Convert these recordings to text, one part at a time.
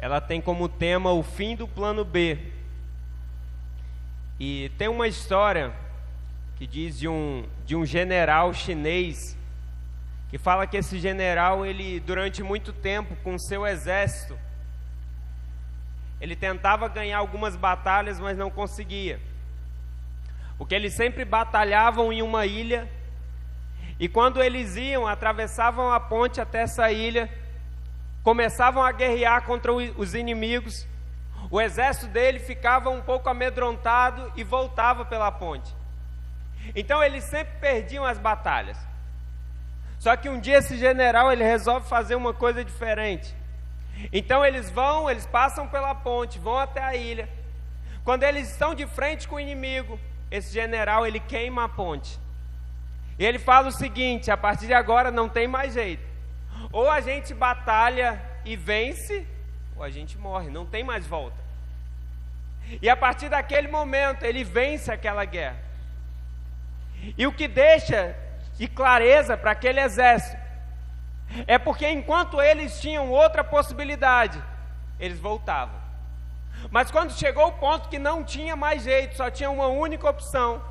ela tem como tema o fim do plano B. E tem uma história que diz de um general chinês, que fala que esse general, ele durante muito tempo, com seu exército, ele tentava ganhar algumas batalhas, mas não conseguia. Porque eles sempre batalhavam em uma ilha, e quando eles iam, atravessavam a ponte até essa ilha, começavam a guerrear contra os inimigos, o exército dele ficava um pouco amedrontado e voltava pela ponte. Então eles sempre perdiam as batalhas. Só que um dia esse general, ele resolve fazer uma coisa diferente. Então eles passam pela ponte, vão até a ilha. Quando eles estão de frente com o inimigo, esse general, ele queima a ponte. E ele fala o seguinte: a partir de agora não tem mais jeito. Ou a gente batalha e vence, ou a gente morre, não tem mais volta. E a partir daquele momento, ele vence aquela guerra. E o que deixa de clareza para aquele exército é porque enquanto eles tinham outra possibilidade, eles voltavam. Mas quando chegou o ponto que não tinha mais jeito, só tinha uma única opção,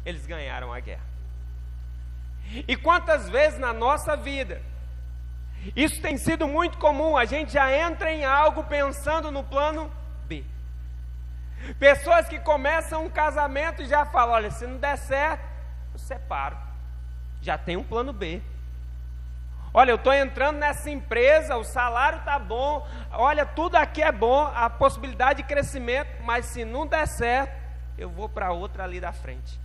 eles ganharam a guerra. E quantas vezes na nossa vida isso tem sido muito comum, a gente já entra em algo pensando no plano B. Pessoas que começam um casamento e já falam: olha, se não der certo, eu separo. Já tem um plano B. Olha, eu estou entrando nessa empresa, o salário está bom, olha, tudo aqui é bom, a possibilidade de crescimento, mas se não der certo, eu vou para outra ali da frente.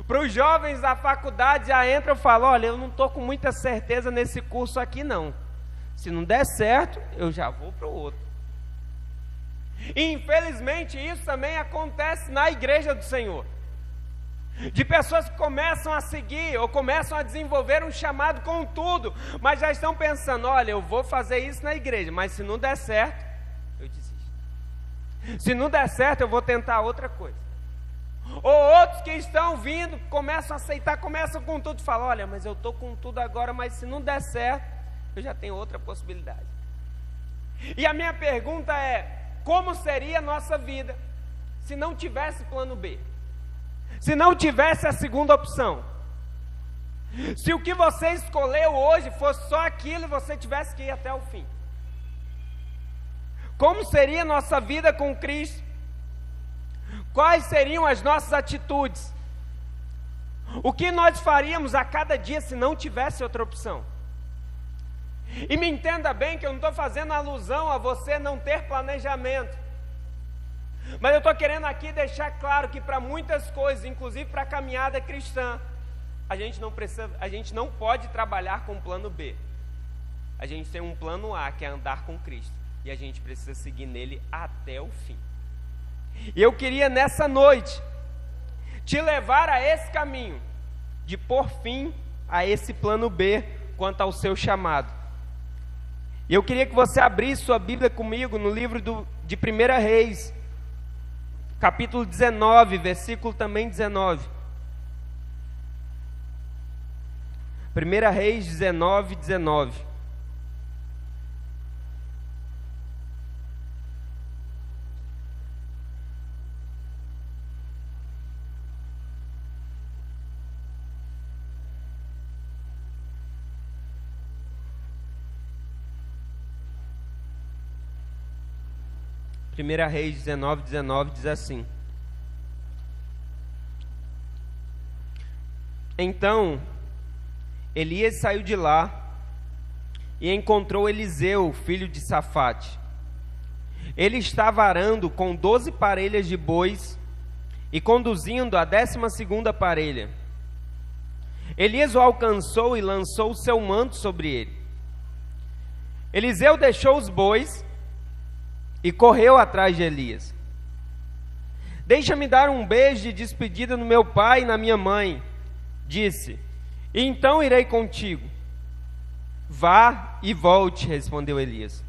Para os jovens da faculdade já entram e falam: olha, eu não estou com muita certeza nesse curso aqui não. Se não der certo, eu já vou para o outro. E infelizmente isso também acontece na igreja do Senhor. De pessoas que começam a seguir ou começam a desenvolver um chamado com tudo, mas já estão pensando: olha, eu vou fazer isso na igreja, mas se não der certo, eu desisto. Se não der certo, eu vou tentar outra coisa. Ou outros que estão vindo, começam a aceitar, começam com tudo, falam: olha, mas eu estou com tudo agora, mas se não der certo, eu já tenho outra possibilidade. E a minha pergunta é: como seria a nossa vida se não tivesse plano B? Se não tivesse a segunda opção? Se o que você escolheu hoje fosse só aquilo e você tivesse que ir até o fim? Como seria a nossa vida com Cristo? Quais seriam as nossas atitudes? O que nós faríamos a cada dia se não tivesse outra opção? E me entenda bem que eu não estou fazendo alusão a você não ter planejamento, mas eu estou querendo aqui deixar claro que para muitas coisas, inclusive para a caminhada cristã, a gente não pode trabalhar com plano B. A gente tem um plano A, que é andar com Cristo, e a gente precisa seguir nele até o fim. E eu queria nessa noite te levar a esse caminho de pôr fim a esse plano B quanto ao seu chamado. E eu queria que você abrisse sua Bíblia comigo no livro de 1 Reis, capítulo 19, versículo também 19. 1 Reis 19, 19. Primeira Reis 19, 19 diz assim: Então Elias saiu de lá e encontrou Eliseu, filho de Safate. Ele estava arando com 12 parelhas de bois e conduzindo a 12ª parelha. Elias o alcançou e lançou o seu manto sobre ele. Eliseu deixou os bois e correu atrás de Elias. Deixa-me dar um beijo de despedida no meu pai e na minha mãe, disse, e então irei contigo. Vá e volte, respondeu Elias.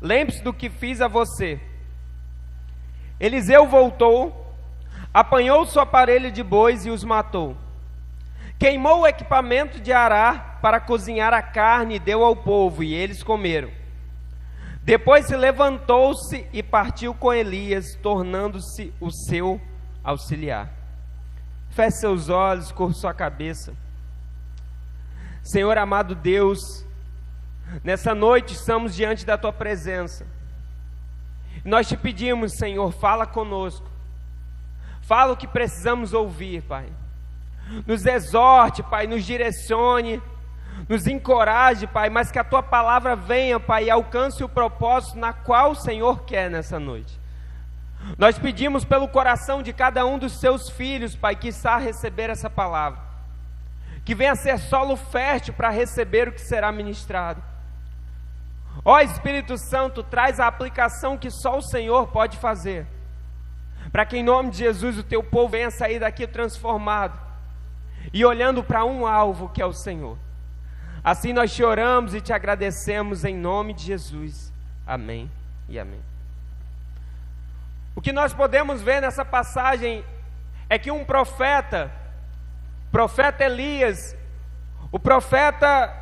Lembre-se do que fiz a você. Eliseu voltou, apanhou sua parelha de bois e os matou. Queimou o equipamento de arar para cozinhar a carne e deu ao povo, e eles comeram. Depois se levantou-se e partiu com Elias, tornando-se o seu auxiliar. Feche seus olhos, curva sua cabeça. Senhor amado Deus, nessa noite estamos diante da Tua presença. Nós te pedimos, Senhor, fala conosco. Fala o que precisamos ouvir, Pai. Nos exorte, Pai, nos direcione, nos encoraje, Pai, mas que a Tua palavra venha, Pai, e alcance o propósito na qual o Senhor quer nessa noite. Nós pedimos pelo coração de cada um dos Seus filhos, Pai, que está a receber essa palavra, que venha ser solo fértil para receber o que será ministrado. Ó Espírito Santo, traz a aplicação que só o Senhor pode fazer, para que em nome de Jesus o Teu povo venha sair daqui transformado, e olhando para um alvo que é o Senhor. Assim nós te oramos e te agradecemos em nome de Jesus. Amém e amém. O que nós podemos ver nessa passagem é que um profeta Elias, o profeta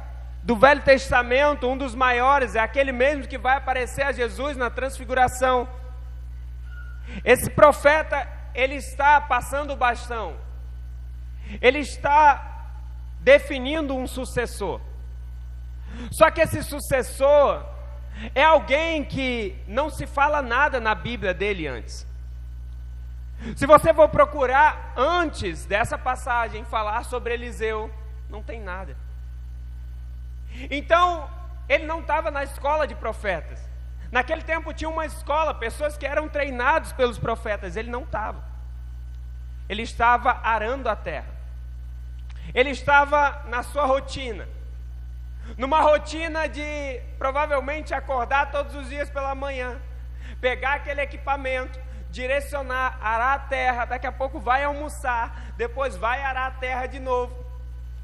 do Velho Testamento, um dos maiores, é aquele mesmo que vai aparecer a Jesus na transfiguração. Esse profeta, ele está passando o bastão, ele está definindo um sucessor. Só que esse sucessor é alguém que não se fala nada na Bíblia dele antes. Se você for procurar antes dessa passagem falar sobre Eliseu, não tem nada. Então, ele não estava na escola de profetas. Naquele tempo tinha uma escola, pessoas que eram treinados pelos profetas. Ele não estava. Ele estava arando a terra. Ele estava na sua rotina. Numa rotina de provavelmente acordar todos os dias pela manhã, pegar aquele equipamento, direcionar, arar a terra, daqui a pouco vai almoçar, depois vai arar a terra de novo.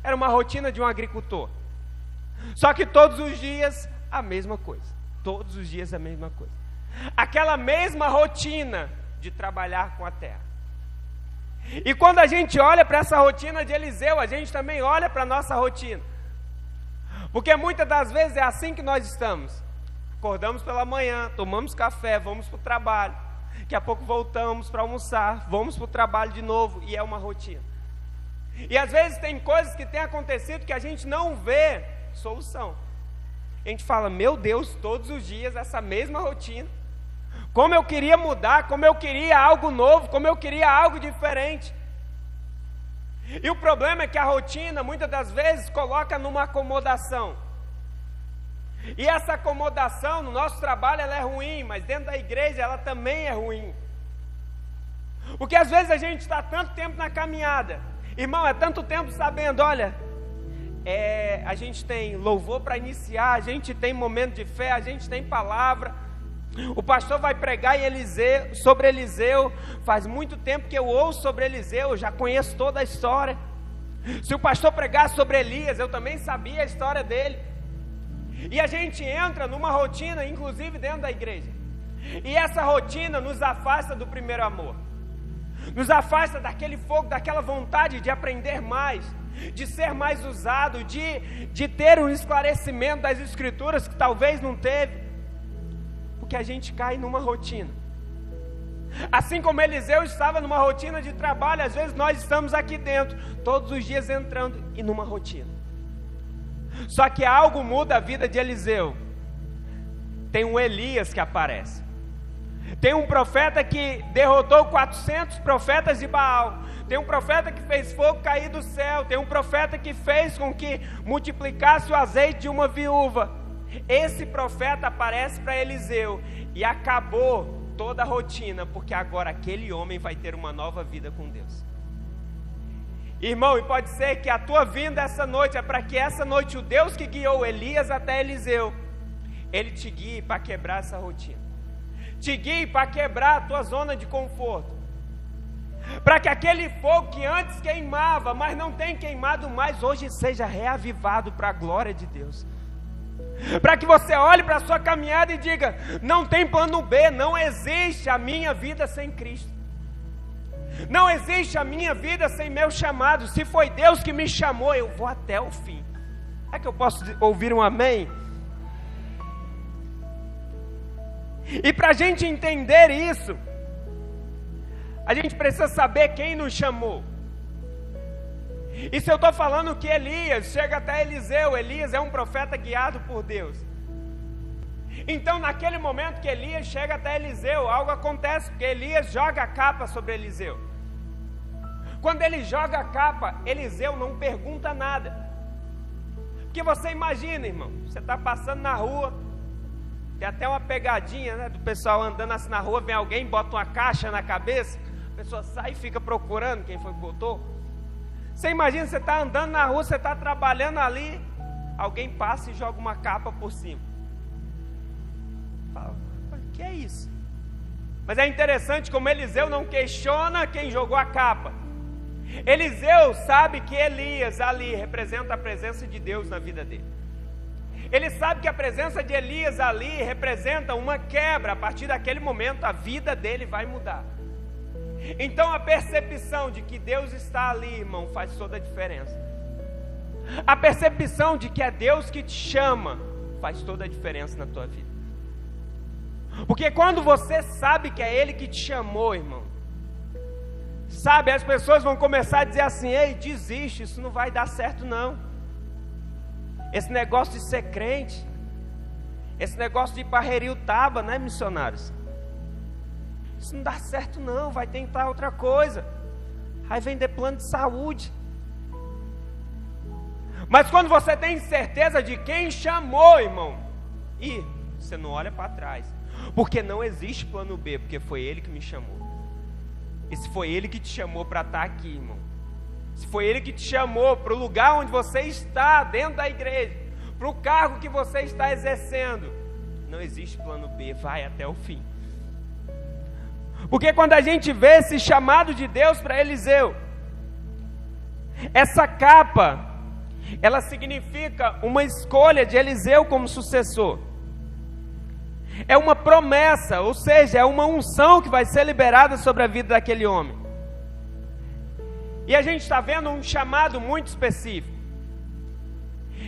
Era uma rotina de um agricultor. Só que todos os dias a mesma coisa. Todos os dias a mesma coisa. Aquela mesma rotina de trabalhar com a terra. E quando a gente olha para essa rotina de Eliseu, a gente também olha para a nossa rotina. Porque muitas das vezes é assim que nós estamos. Acordamos pela manhã, tomamos café, vamos para o trabalho. Daqui a pouco voltamos para almoçar, vamos para o trabalho de novo, e é uma rotina. E às vezes tem coisas que têm acontecido que a gente não vê solução. A gente fala, meu Deus, todos os dias essa mesma rotina. Como eu queria mudar, como eu queria algo novo, como eu queria algo diferente. E o problema é que a rotina, muitas das vezes, coloca numa acomodação. E essa acomodação no nosso trabalho ela é ruim, mas dentro da igreja ela também é ruim. Porque às vezes a gente está tanto tempo na caminhada, irmão, é tanto tempo sabendo, olha, a gente tem louvor para iniciar, a gente tem momento de fé, a gente tem palavra. O pastor vai pregar sobre Eliseu. Faz muito tempo que eu ouço sobre Eliseu, eu já conheço toda a história. Se o pastor pregar sobre Elias, eu também sabia a história dele. E a gente entra numa rotina, inclusive dentro da igreja. E essa rotina nos afasta do primeiro amor. Nos afasta daquele fogo, daquela vontade de aprender mais, de ser mais usado, de ter um esclarecimento das escrituras que talvez não teve. Porque a gente cai numa rotina. Assim como Eliseu estava numa rotina de trabalho, às vezes nós estamos aqui dentro, todos os dias entrando e numa rotina. Só que algo muda a vida de Eliseu. Tem um Elias que aparece. Tem um profeta que derrotou 400 profetas de Baal. Tem um profeta que fez fogo cair do céu. Tem um profeta que fez com que multiplicasse o azeite de uma viúva. Esse profeta aparece para Eliseu e acabou toda a rotina, porque agora aquele homem vai ter uma nova vida com Deus. Irmão, e pode ser que a tua vinda essa noite é para que essa noite o Deus que guiou Elias até Eliseu, ele te guie para quebrar essa rotina, te guie para quebrar a tua zona de conforto, para que aquele fogo que antes queimava, mas não tem queimado mais, hoje seja reavivado para a glória de Deus. Para que você olhe para a sua caminhada e diga, não tem plano B, não existe a minha vida sem Cristo. Não existe a minha vida sem meu chamado. Se foi Deus que me chamou, eu vou até o fim. É que eu posso ouvir um amém? E para a gente entender isso, a gente precisa saber quem nos chamou. E se eu estou falando que Elias chega até Eliseu, Elias é um profeta guiado por Deus. Então naquele momento que Elias chega até Eliseu, algo acontece, porque Elias joga a capa sobre Eliseu. Quando ele joga a capa, Eliseu não pergunta nada. Porque você imagina, irmão, você está passando na rua, tem até uma pegadinha, né, do pessoal andando assim na rua, vem alguém, bota uma caixa na cabeça, a pessoa sai e fica procurando quem foi que botou. Você imagina, você está andando na rua, você está trabalhando ali, alguém passa e joga uma capa por cima. Fala, o que é isso? Mas é interessante como Eliseu não questiona quem jogou a capa. Eliseu sabe que Elias ali representa a presença de Deus na vida dele. Ele sabe que a presença de Elias ali representa uma quebra. A partir daquele momento a vida dele vai mudar. Então a percepção de que Deus está ali, irmão, faz toda a diferença. A percepção de que é Deus que te chama faz toda a diferença na tua vida. Porque quando você sabe que é Ele que te chamou, irmão, sabe, as pessoas vão começar a dizer assim: ei, desiste, isso não vai dar certo não. Esse negócio de ser crente, esse negócio de ir para Heriotaba, né, missionários? Isso não dá certo não, vai tentar outra coisa. Vai vender plano de saúde. Mas quando você tem certeza de quem chamou, irmão, e você não olha para trás, porque não existe plano B, porque foi Ele que me chamou. E se foi Ele que te chamou para estar aqui, irmão, se foi Ele que te chamou para o lugar onde você está, dentro da igreja, para o cargo que você está exercendo, não existe plano B, vai até o fim. Porque quando a gente vê esse chamado de Deus para Eliseu, essa capa, ela significa uma escolha de Eliseu como sucessor. É uma promessa, ou seja, é uma unção que vai ser liberada sobre a vida daquele homem. E a gente está vendo um chamado muito específico.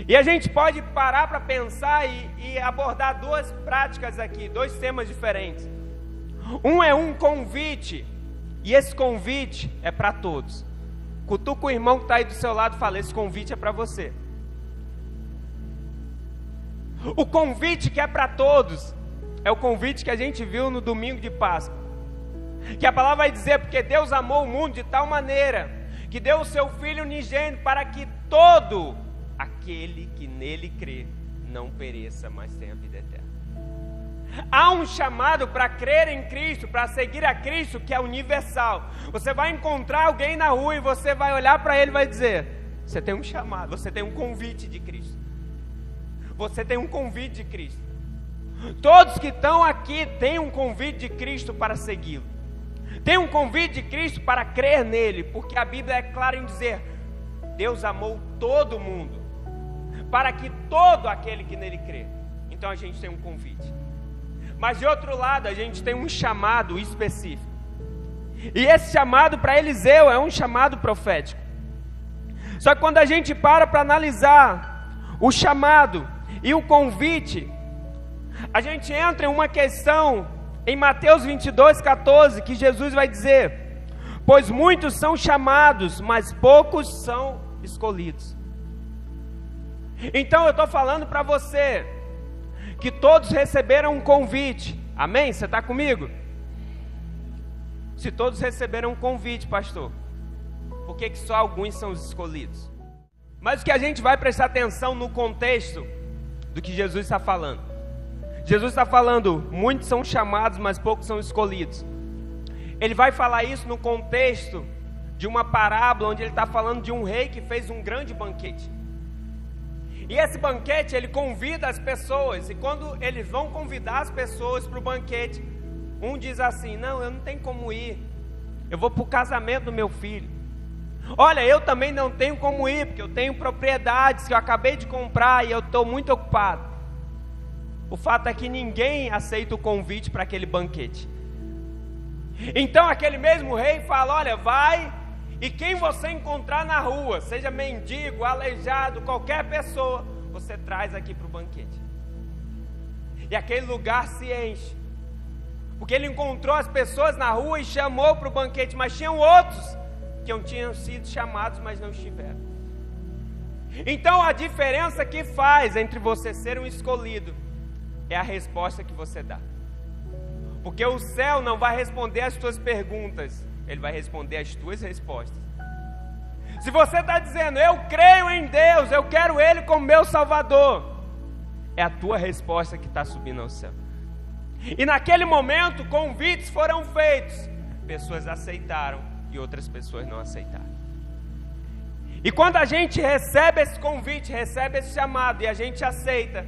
E a gente pode parar para pensar e abordar duas práticas aqui, dois temas diferentes. Um é um convite, e esse convite é para todos. Cutuca o irmão que está aí do seu lado e fala: esse convite é para você. O convite que é para todos é o convite que a gente viu no domingo de Páscoa, que a palavra vai dizer: porque Deus amou o mundo de tal maneira que deu o seu Filho unigênito, para que todo aquele que nele crê não pereça, mas tenha vida eterna. Há um chamado para crer em Cristo, para seguir a Cristo, que é universal. Você vai encontrar alguém na rua e você vai olhar para ele e vai dizer: você tem um chamado, você tem um convite de Cristo. Você tem um convite de Cristo. Todos que estão aqui têm um convite de Cristo para segui-lo. Tem um convite de Cristo para crer nele, porque a Bíblia é clara em dizer: Deus amou todo mundo, para que todo aquele que nele crê. Então a gente tem um convite. Mas de outro lado, a gente tem um chamado específico. E esse chamado para Eliseu é um chamado profético. Só que quando a gente para analisar o chamado e o convite, a gente entra em uma questão em Mateus 22:14, que Jesus vai dizer: pois muitos são chamados, mas poucos são escolhidos. Então eu estou falando para você que todos receberam um convite. Amém? Você está comigo? Se todos receberam um convite, pastor, por que só alguns são os escolhidos? Mas o que a gente vai prestar atenção no contexto do que Jesus está falando. Jesus está falando: muitos são chamados, mas poucos são escolhidos. Ele vai falar isso no contexto de uma parábola, onde ele está falando de um rei que fez um grande banquete. E esse banquete, ele convida as pessoas, e quando eles vão convidar as pessoas para o banquete, um diz assim: não, eu não tenho como ir, eu vou para o casamento do meu filho. Olha, eu também não tenho como ir, porque eu tenho propriedades que eu acabei de comprar e eu estou muito ocupado. O fato é que ninguém aceita o convite para aquele banquete. Então aquele mesmo rei fala: olha, vai, e quem você encontrar na rua, seja mendigo, aleijado, qualquer pessoa, você traz aqui para o banquete. E aquele lugar se enche. Porque ele encontrou as pessoas na rua e chamou para o banquete, mas tinham outros que não tinham sido chamados, mas não estiveram. Então a diferença que faz entre você ser um escolhido é a resposta que você dá. Porque o céu não vai responder as tuas perguntas, ele vai responder as tuas respostas. Se você está dizendo, eu creio em Deus, eu quero Ele como meu Salvador, é a tua resposta que está subindo ao céu. E naquele momento, convites foram feitos, pessoas aceitaram e outras pessoas não aceitaram. E quando a gente recebe esse convite, recebe esse chamado e a gente aceita,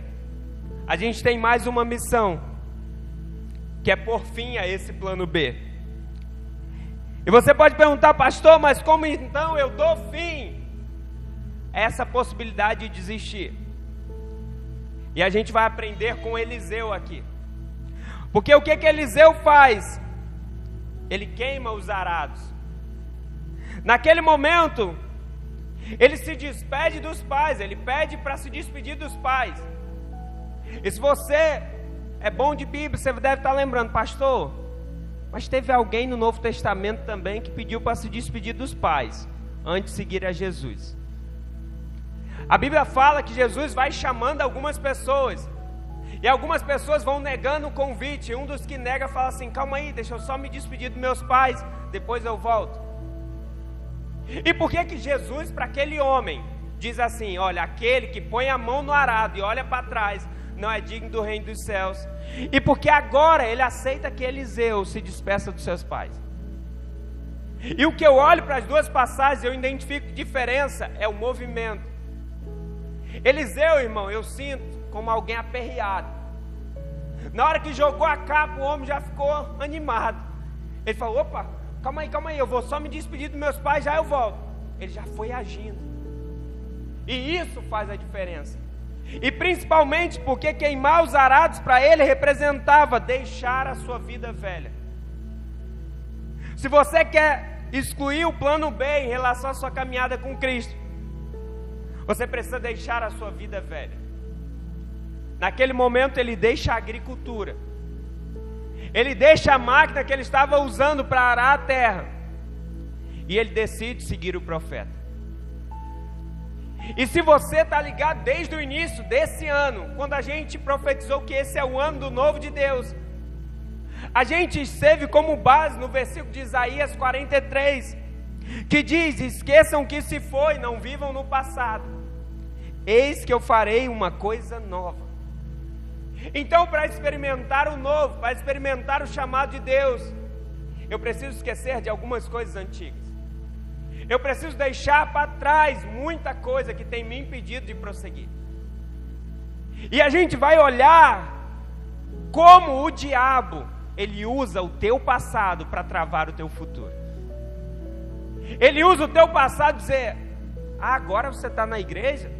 a gente tem mais uma missão, que é pôr fim a esse plano B. E você pode perguntar, pastor, mas como então eu dou fim a essa possibilidade de desistir? E a gente vai aprender com Eliseu aqui. Porque o que Eliseu faz? Ele queima os arados. Naquele momento, ele se despede dos pais, ele pede para se despedir dos pais. E se você é bom de Bíblia, você deve estar lembrando, pastor, mas teve alguém no Novo Testamento também que pediu para se despedir dos pais, antes de seguir a Jesus. A Bíblia fala que Jesus vai chamando algumas pessoas, e algumas pessoas vão negando o convite, e um dos que nega fala assim, calma aí, deixa eu só me despedir dos meus pais, depois eu volto. E por que Jesus, para aquele homem, diz assim, olha, aquele que põe a mão no arado e olha para trás, não é digno do reino dos céus? E porque agora ele aceita que Eliseu se despeça dos seus pais. E o que eu olho para as duas passagens, eu identifico diferença, é o movimento. Eliseu, irmão, eu sinto como alguém aperreado. Na hora que jogou a capa, o homem já ficou animado. Ele falou, opa, calma aí, eu vou só me despedir dos meus pais, já eu volto. Ele já foi agindo. E isso faz a diferença. E principalmente porque queimar os arados para ele representava deixar a sua vida velha. Se você quer excluir o plano B em relação à sua caminhada com Cristo, você precisa deixar a sua vida velha. Naquele momento ele deixa a agricultura, ele deixa a máquina que ele estava usando para arar a terra, e ele decide seguir o profeta. E se você está ligado desde o início desse ano, quando a gente profetizou que esse é o ano do novo de Deus, a gente esteve como base no versículo de Isaías 43, que diz, esqueçam que se foi, não vivam no passado, eis que eu farei uma coisa nova. Então, para experimentar o novo, para experimentar o chamado de Deus, eu preciso esquecer de algumas coisas antigas. Eu preciso deixar para trás muita coisa que tem me impedido de prosseguir. E a gente vai olhar como o diabo, ele usa o teu passado para travar o teu futuro. Ele usa o teu passado e dizer, agora você está na igreja,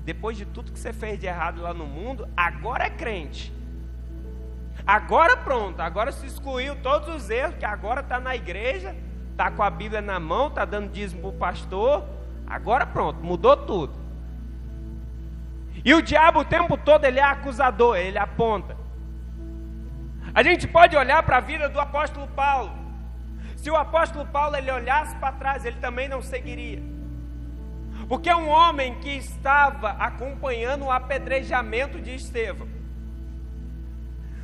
depois de tudo que você fez de errado lá no mundo, agora é crente. Agora pronto, agora se excluiu todos os erros, que agora está na igreja, está com a Bíblia na mão, está dando dízimo para o pastor, agora pronto, mudou tudo. E o diabo o tempo todo ele é acusador, ele aponta. A gente pode olhar para a vida do apóstolo Paulo. Se o apóstolo Paulo ele olhasse para trás, ele também não seguiria. Porque é um homem que estava acompanhando o apedrejamento de Estevão.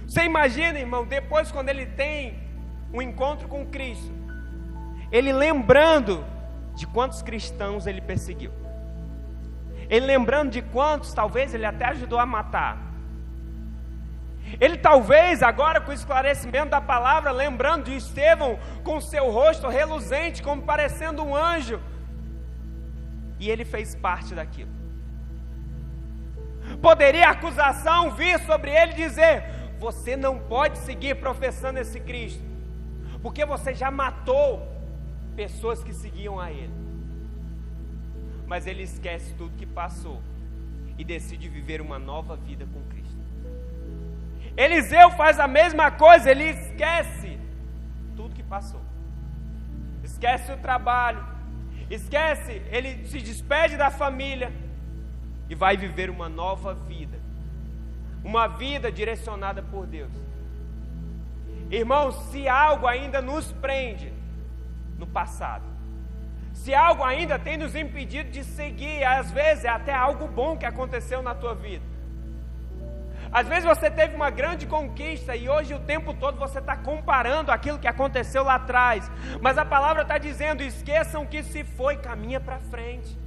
Você imagina, irmão, depois quando ele tem um encontro com Cristo, ele lembrando de quantos cristãos ele perseguiu, ele lembrando de quantos talvez ele até ajudou a matar, ele talvez agora com o esclarecimento da palavra, lembrando de Estevão com seu rosto reluzente como parecendo um anjo, e ele fez parte daquilo. Poderia a acusação vir sobre ele e dizer, você não pode seguir professando esse Cristo, porque você já matou pessoas que seguiam a ele. Mas ele esquece tudo que passou e decide viver uma nova vida com Cristo. Eliseu faz a mesma coisa, ele esquece tudo que passou, esquece o trabalho, esquece, ele se despede da família e vai viver uma nova vida, uma vida direcionada por Deus. Irmãos, se algo ainda nos prende no passado, se algo ainda tem nos impedido de seguir, às vezes é até algo bom que aconteceu na tua vida. Às vezes você teve uma grande conquista e hoje o tempo todo você está comparando aquilo que aconteceu lá atrás. Mas a palavra está dizendo, esqueçam que se foi, caminha para frente.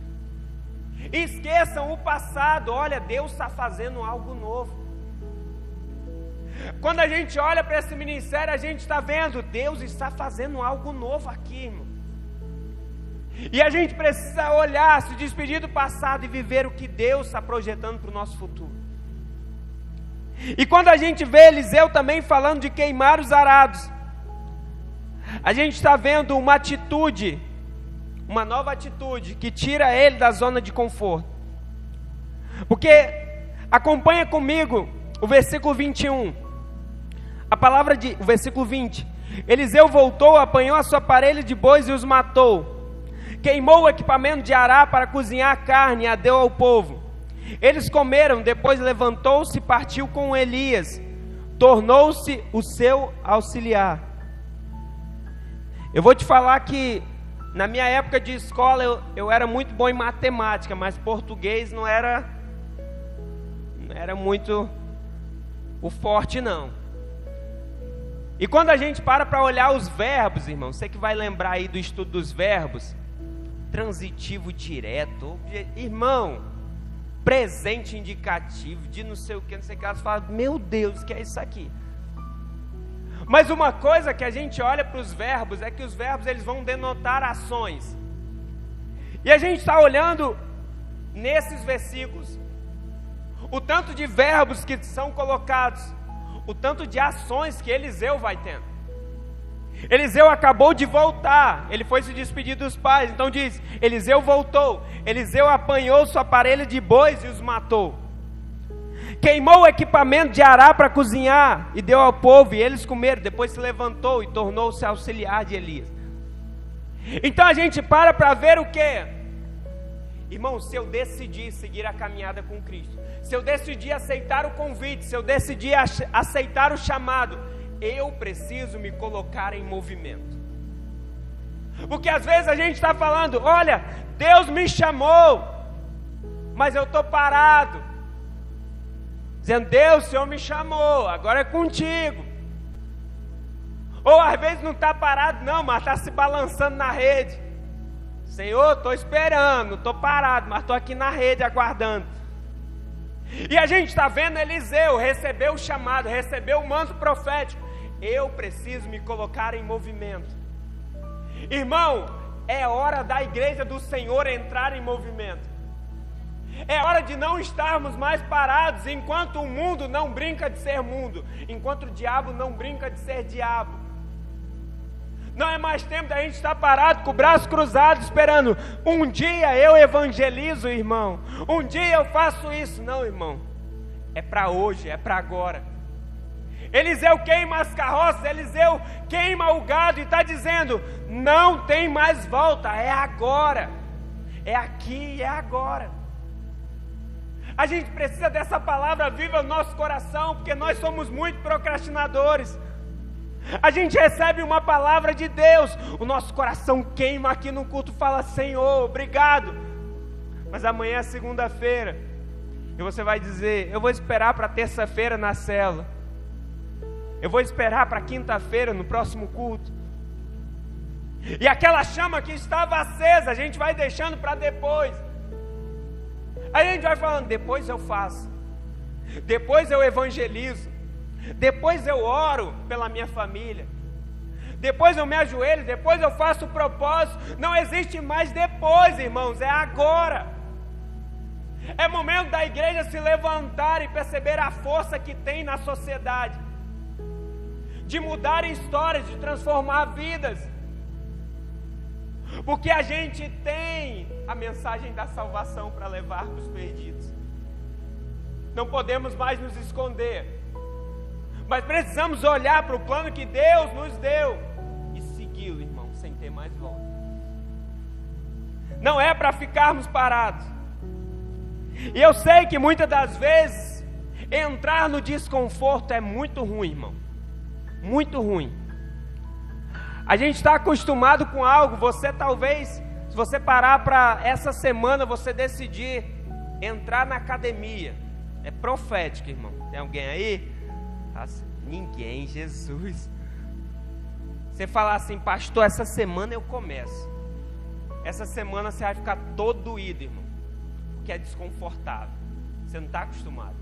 Esqueçam o passado, olha, Deus está fazendo algo novo. Quando a gente olha para esse ministério, a gente está vendo, Deus está fazendo algo novo aqui, irmão. E a gente precisa olhar, se despedir do passado e viver o que Deus está projetando para o nosso futuro. E quando a gente vê Eliseu também falando de queimar os arados, a gente está vendo uma atitude, uma nova atitude, que tira ele da zona de conforto. Porque, acompanha comigo o versículo 21, o versículo 20, Eliseu voltou, apanhou a sua parelha de bois e os matou, queimou o equipamento de arar para cozinhar a carne e a deu ao povo. Eles comeram, depois levantou-se e partiu com Elias, tornou-se o seu auxiliar. Eu vou te falar que na minha época de escola eu era muito bom em matemática, mas português não era muito o forte não. E quando a gente para olhar os verbos, irmão, você que vai lembrar aí do estudo dos verbos, transitivo direto, irmão, presente indicativo, de não sei o que, você fala, meu Deus, o que é isso aqui? Mas uma coisa que a gente olha para os verbos, é que os verbos eles vão denotar ações, e a gente está olhando nesses versículos, o tanto de verbos que são colocados, o tanto de ações que Eliseu vai tendo. Eliseu acabou de voltar, ele foi se despedir dos pais, então diz, Eliseu voltou, Eliseu apanhou sua parelha de bois e os matou, queimou o equipamento de arar para cozinhar e deu ao povo e eles comeram, depois se levantou e tornou-se auxiliar de Elias. Então a gente para ver o que? Irmão, se eu decidir seguir a caminhada com Cristo, se eu decidir aceitar o convite, se eu decidir aceitar o chamado, eu preciso me colocar em movimento. Porque às vezes a gente está falando, olha, Deus me chamou, mas eu estou parado, dizendo, Deus, o Senhor me chamou, agora é contigo. Ou às vezes não está parado não, mas está se balançando na rede. Senhor, estou esperando, estou parado, mas estou aqui na rede aguardando. E a gente está vendo Eliseu receber o chamado, receber o manto profético. Eu preciso me colocar em movimento. Irmão, é hora da igreja do Senhor entrar em movimento. É hora de não estarmos mais parados enquanto o mundo não brinca de ser mundo, enquanto o diabo não brinca de ser diabo. Não é mais tempo da gente estar parado com o braço cruzado esperando, um dia eu evangelizo, irmão, um dia eu faço isso. Não, irmão, é para hoje, é para agora. Eliseu queima as carroças, Eliseu queima o gado e está dizendo, não tem mais volta, é agora, é aqui, é agora. A gente precisa dessa palavra viva no nosso coração, porque nós somos muito procrastinadores. A gente recebe uma palavra de Deus, o nosso coração queima aqui no culto, fala, Senhor, obrigado. Mas amanhã é segunda-feira, e você vai dizer, eu vou esperar para terça-feira na célula, eu vou esperar para quinta-feira no próximo culto. E aquela chama que estava acesa, a gente vai deixando para depois. Aí a gente vai falando, depois eu faço, depois eu evangelizo, depois eu oro pela minha família, depois eu me ajoelho, depois eu faço o propósito. Não existe mais depois, irmãos, é agora. É momento da igreja se levantar e perceber a força que tem na sociedade, de mudar histórias, de transformar vidas, porque a gente tem a mensagem da salvação para levar para os perdidos. Não podemos mais nos esconder, mas precisamos olhar para o plano que Deus nos deu e segui-lo, irmão, sem ter mais volta. Não é para ficarmos parados. E eu sei que muitas das vezes entrar no desconforto é muito ruim, irmão. muito ruim. A gente está acostumado com algo. Você talvez, se você parar para essa semana, você decidir entrar na academia. É profético, irmão. Tem alguém aí? Ninguém, Jesus. Você falar assim, pastor, essa semana eu começo. Essa semana você vai ficar todo doído, irmão, porque é desconfortável. Você não está acostumado.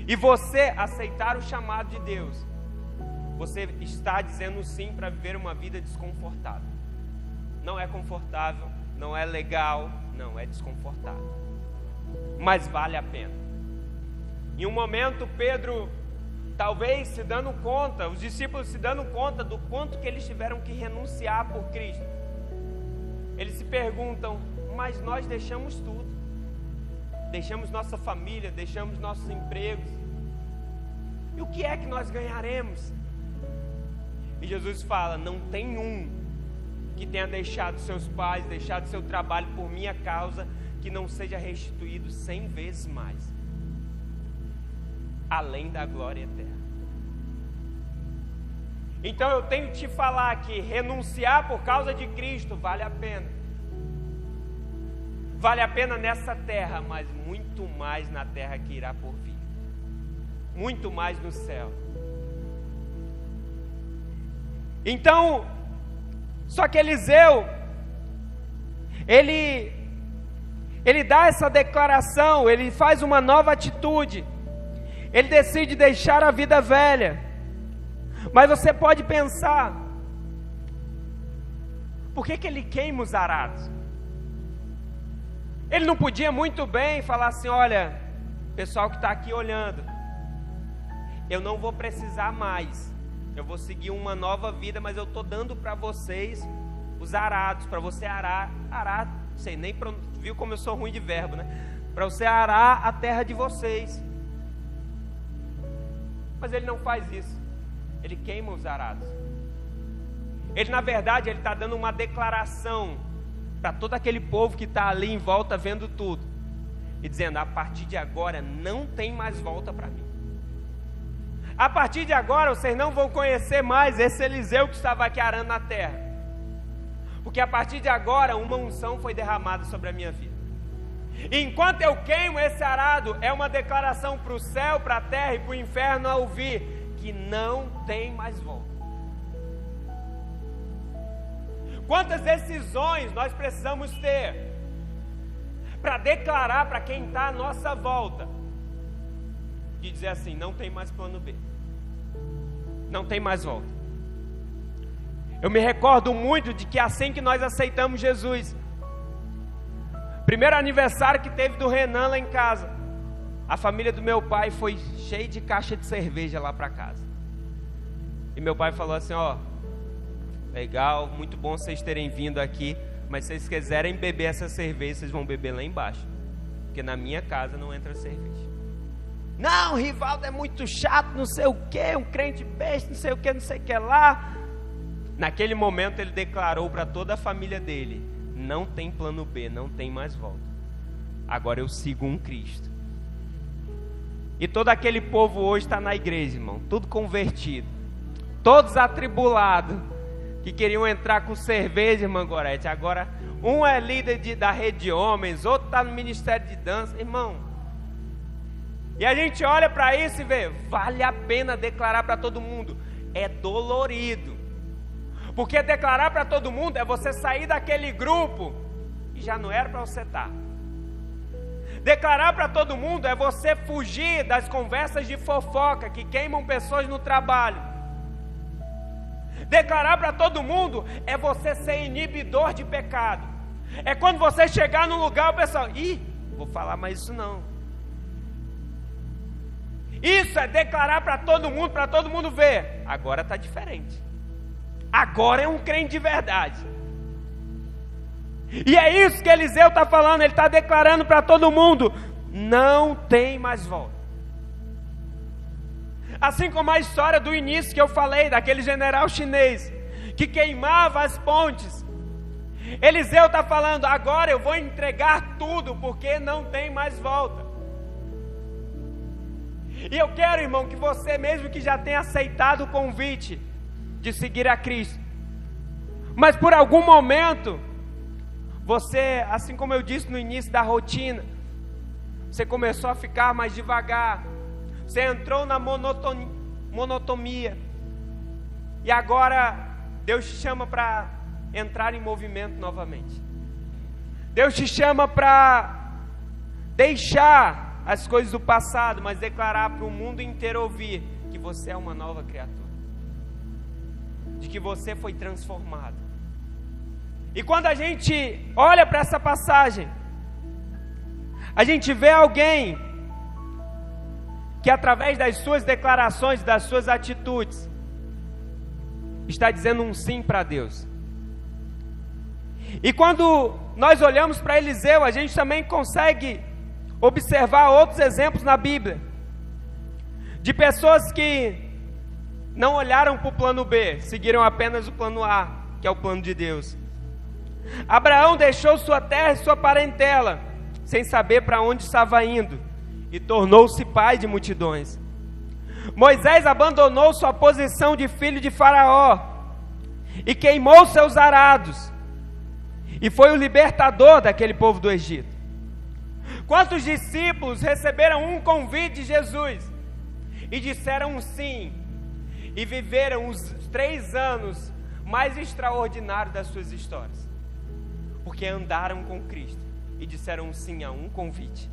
E você aceitar o chamado de Deus, você está dizendo sim para viver uma vida desconfortável. Não é confortável, não é legal, não, é desconfortável. Mas vale a pena. Em um momento, Pedro, talvez se dando conta, os discípulos se dando conta do quanto que eles tiveram que renunciar por Cristo. Eles se perguntam, mas nós deixamos tudo. Deixamos nossa família, deixamos nossos empregos. E o que é que nós ganharemos? E Jesus fala, não tem um que tenha deixado seus pais, deixado seu trabalho por minha causa, que não seja restituído 100 vezes mais, além da glória eterna. Então eu tenho que te falar que renunciar por causa de Cristo vale a pena. Vale a pena nessa terra, mas muito mais na terra que irá por vir. Muito mais no céu. Então, só que Eliseu, ele dá essa declaração, ele faz uma nova atitude. Ele decide deixar a vida velha. Mas você pode pensar, por que ele queima os arados? Ele não podia muito bem falar assim, olha, pessoal que está aqui olhando, eu não vou precisar mais, eu vou seguir uma nova vida, mas eu estou dando para vocês os arados, para você arar, não sei, nem viu como eu sou ruim de verbo, né? Para você arar a terra de vocês. Mas ele não faz isso. Ele queima os arados. Ele, na verdade, ele está dando uma declaração para todo aquele povo que está ali em volta vendo tudo, e dizendo, a partir de agora não tem mais volta para mim. A partir de agora vocês não vão conhecer mais esse Eliseu que estava aqui arando na terra, porque a partir de agora uma unção foi derramada sobre a minha vida. E enquanto eu queimo esse arado, é uma declaração para o céu, para a terra e para o inferno a ouvir, que não tem mais volta. Quantas decisões nós precisamos ter para declarar para quem está à nossa volta, de dizer assim, não tem mais plano B, não tem mais volta. Eu me recordo muito de que assim que nós aceitamos Jesus, primeiro aniversário que teve do Renan lá em casa, a família do meu pai foi cheia de caixa de cerveja lá para casa. E meu pai falou assim, ó, legal, muito bom vocês terem vindo aqui, mas se vocês quiserem beber essa cerveja, vocês vão beber lá embaixo, porque na minha casa não entra cerveja. Não, o Rivaldo é muito chato, não sei o que, um crente besta, não sei o que, não sei o que lá. Naquele momento ele declarou para toda a família dele, não tem plano B, não tem mais volta. Agora eu sigo um Cristo. E todo aquele povo hoje está na igreja, irmão, tudo convertido, todos atribulados, que queriam entrar com cerveja, irmã Gorete. Agora um é líder da rede de homens, outro está no ministério de dança, irmão. E a gente olha para isso e vê, vale a pena declarar para todo mundo. É dolorido, porque declarar para todo mundo é você sair daquele grupo e já não era para você estar. Declarar para todo mundo é você fugir das conversas de fofoca que queimam pessoas no trabalho. Declarar para todo mundo é você ser inibidor de pecado. É quando você chegar num lugar, o pessoal, vou falar mais isso não. Isso é declarar para todo mundo ver. Agora está diferente. Agora é um crente de verdade. E é isso que Eliseu está falando. Ele está declarando para todo mundo, não tem mais volta. Assim como a história do início que eu falei, daquele general chinês que queimava as pontes. Eliseu está falando, agora eu vou entregar tudo, porque não tem mais volta. E eu quero, irmão, que você, mesmo que já tenha aceitado o convite de seguir a Cristo, mas por algum momento, você, assim como eu disse no início da rotina, você começou a ficar mais devagar, você entrou na monotonia, e agora Deus te chama para entrar em movimento novamente. Deus te chama para deixar as coisas do passado, mas declarar para o mundo inteiro ouvir que você é uma nova criatura, de que você foi transformado. E quando a gente olha para essa passagem, a gente vê alguém que através das suas declarações, das suas atitudes, está dizendo um sim para Deus. E quando nós olhamos para Eliseu, a gente também consegue observar outros exemplos na Bíblia, de pessoas que não olharam para o plano B, seguiram apenas o plano A, que é o plano de Deus. Abraão deixou sua terra e sua parentela, sem saber para onde estava indo, e tornou-se pai de multidões. Moisés abandonou sua posição de filho de Faraó, e queimou seus arados, e foi o libertador daquele povo do Egito. Quantos discípulos receberam um convite de Jesus, e disseram sim, e viveram os 3 anos mais extraordinários das suas histórias? Porque andaram com Cristo e disseram sim a um convite.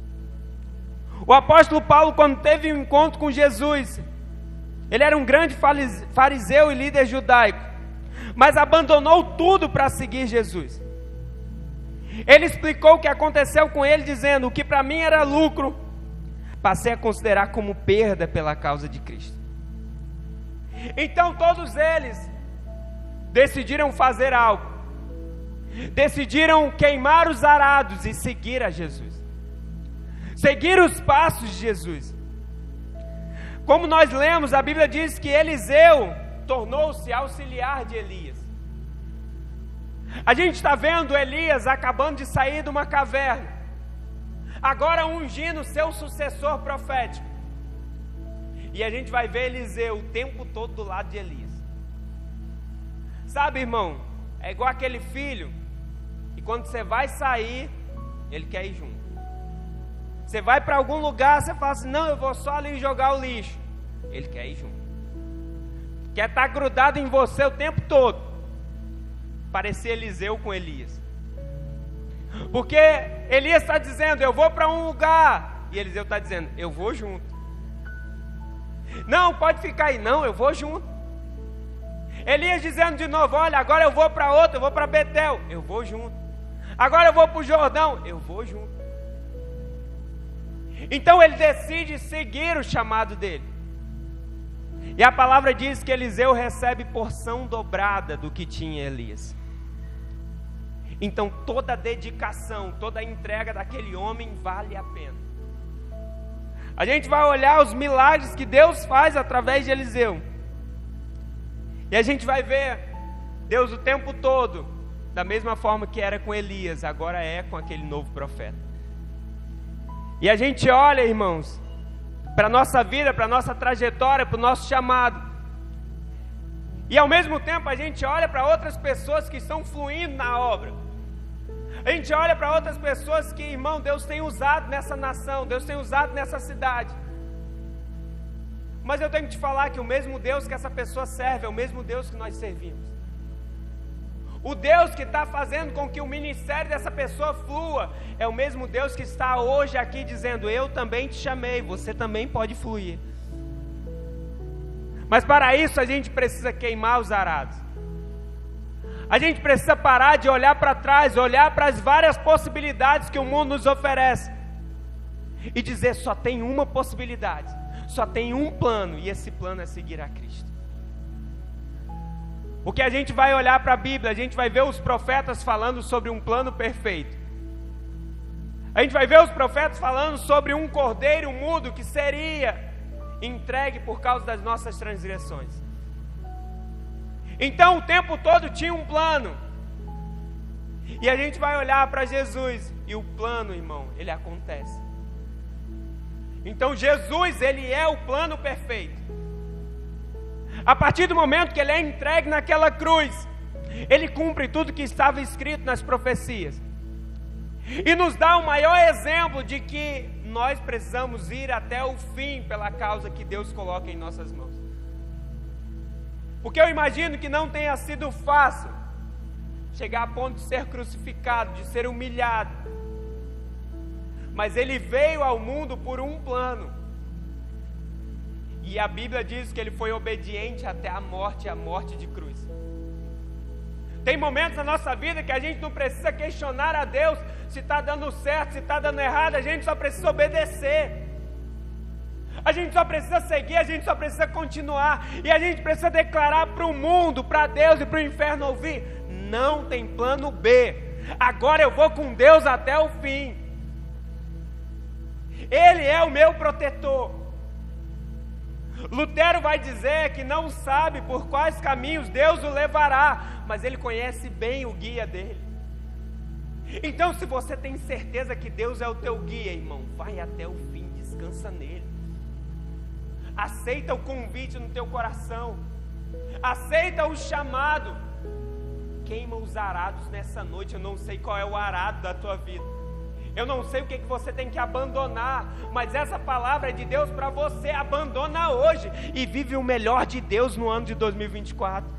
O apóstolo Paulo, quando teve um encontro com Jesus, ele era um grande fariseu e líder judaico, mas abandonou tudo para seguir Jesus. Ele explicou o que aconteceu com ele, dizendo: o que para mim era lucro, passei a considerar como perda pela causa de Cristo. Então todos eles decidiram fazer algo, decidiram queimar os arados e seguir a Jesus, seguir os passos de Jesus. Como nós lemos, a Bíblia diz que Eliseu tornou-se auxiliar de Elias. A gente está vendo Elias acabando de sair de uma caverna, agora ungindo seu sucessor profético, e a gente vai ver Eliseu o tempo todo do lado de Elias. Sabe, irmão, é igual aquele filho, e quando você vai sair, ele quer ir junto. Você vai para algum lugar, você fala assim: não, eu vou só ali jogar o lixo. Ele quer ir junto, quer estar grudado em você o tempo todo. Parecia Eliseu com Elias, porque Elias está dizendo: eu vou para um lugar, e Eliseu está dizendo: eu vou junto. Não, pode ficar aí. Não, eu vou junto. Elias dizendo de novo: olha, agora eu vou para outro, eu vou para Betel, eu vou junto. Agora eu vou para o Jordão, eu vou junto. Então ele decide seguir o chamado dele, e a palavra diz que Eliseu recebe porção dobrada do que tinha Elias. Então toda a dedicação, toda a entrega daquele homem vale a pena. A gente vai olhar os milagres que Deus faz através de Eliseu, e a gente vai ver Deus o tempo todo, da mesma forma que era com Elias, agora é com aquele novo profeta. E a gente olha, irmãos, para a nossa vida, para a nossa trajetória, para o nosso chamado, e ao mesmo tempo a gente olha para outras pessoas que estão fluindo na obra. A gente olha para outras pessoas que, irmão, Deus tem usado nessa nação, Deus tem usado nessa cidade. Mas eu tenho que te falar que o mesmo Deus que essa pessoa serve é o mesmo Deus que nós servimos. O Deus que está fazendo com que o ministério dessa pessoa flua é o mesmo Deus que está hoje aqui dizendo: eu também te chamei, você também pode fluir. Mas para isso a gente precisa queimar os arados. A gente precisa parar de olhar para trás, olhar para as várias possibilidades que o mundo nos oferece e dizer: só tem uma possibilidade, só tem um plano, e esse plano é seguir a Cristo. Porque a gente vai olhar para a Bíblia, a gente vai ver os profetas falando sobre um plano perfeito. A gente vai ver os profetas falando sobre um cordeiro mudo que seria entregue por causa das nossas transgressões. Então o tempo todo tinha um plano, e a gente vai olhar para Jesus, e o plano, irmão, ele acontece. Então Jesus, ele é o plano perfeito. A partir do momento que ele é entregue naquela cruz, ele cumpre tudo que estava escrito nas profecias. E nos dá o maior exemplo de que nós precisamos ir até o fim pela causa que Deus coloca em nossas mãos. Porque eu imagino que não tenha sido fácil chegar a ponto de ser crucificado, de ser humilhado. Mas ele veio ao mundo por um plano. E a Bíblia diz que ele foi obediente até a morte de cruz. Tem momentos na nossa vida que a gente não precisa questionar a Deus se está dando certo, se está dando errado, a gente só precisa obedecer. A gente só precisa seguir, a gente só precisa continuar. E a gente precisa declarar para o mundo, para Deus e para o inferno ouvir: não tem plano B, agora eu vou com Deus até o fim. Ele é o meu protetor. Lutero vai dizer que não sabe por quais caminhos Deus o levará, mas ele conhece bem o guia dele. Então, se você tem certeza que Deus é o teu guia, irmão, vai até o fim, descansa nele. Aceita o convite no teu coração, aceita o chamado. Queima os arados nessa noite. Eu não sei qual é o arado da tua vida, eu não sei o que você tem que abandonar, mas essa palavra é de Deus para você. Abandona hoje e vive o melhor de Deus no ano de 2024.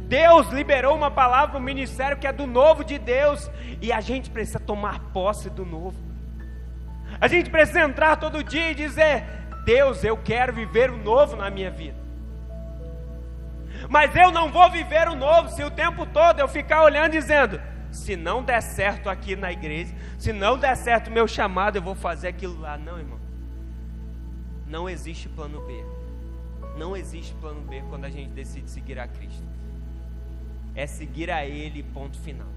Deus liberou uma palavra para o ministério que é do novo de Deus, e a gente precisa tomar posse do novo. A gente precisa entrar todo dia e dizer: Deus, eu quero viver o novo na minha vida. Mas eu não vou viver o novo se o tempo todo eu ficar olhando e dizendo: se não der certo aqui na igreja, se não der certo o meu chamado, eu vou fazer aquilo lá. Não, irmão, não existe plano B. Não existe plano B quando a gente decide seguir a Cristo. É seguir a Ele, ponto final.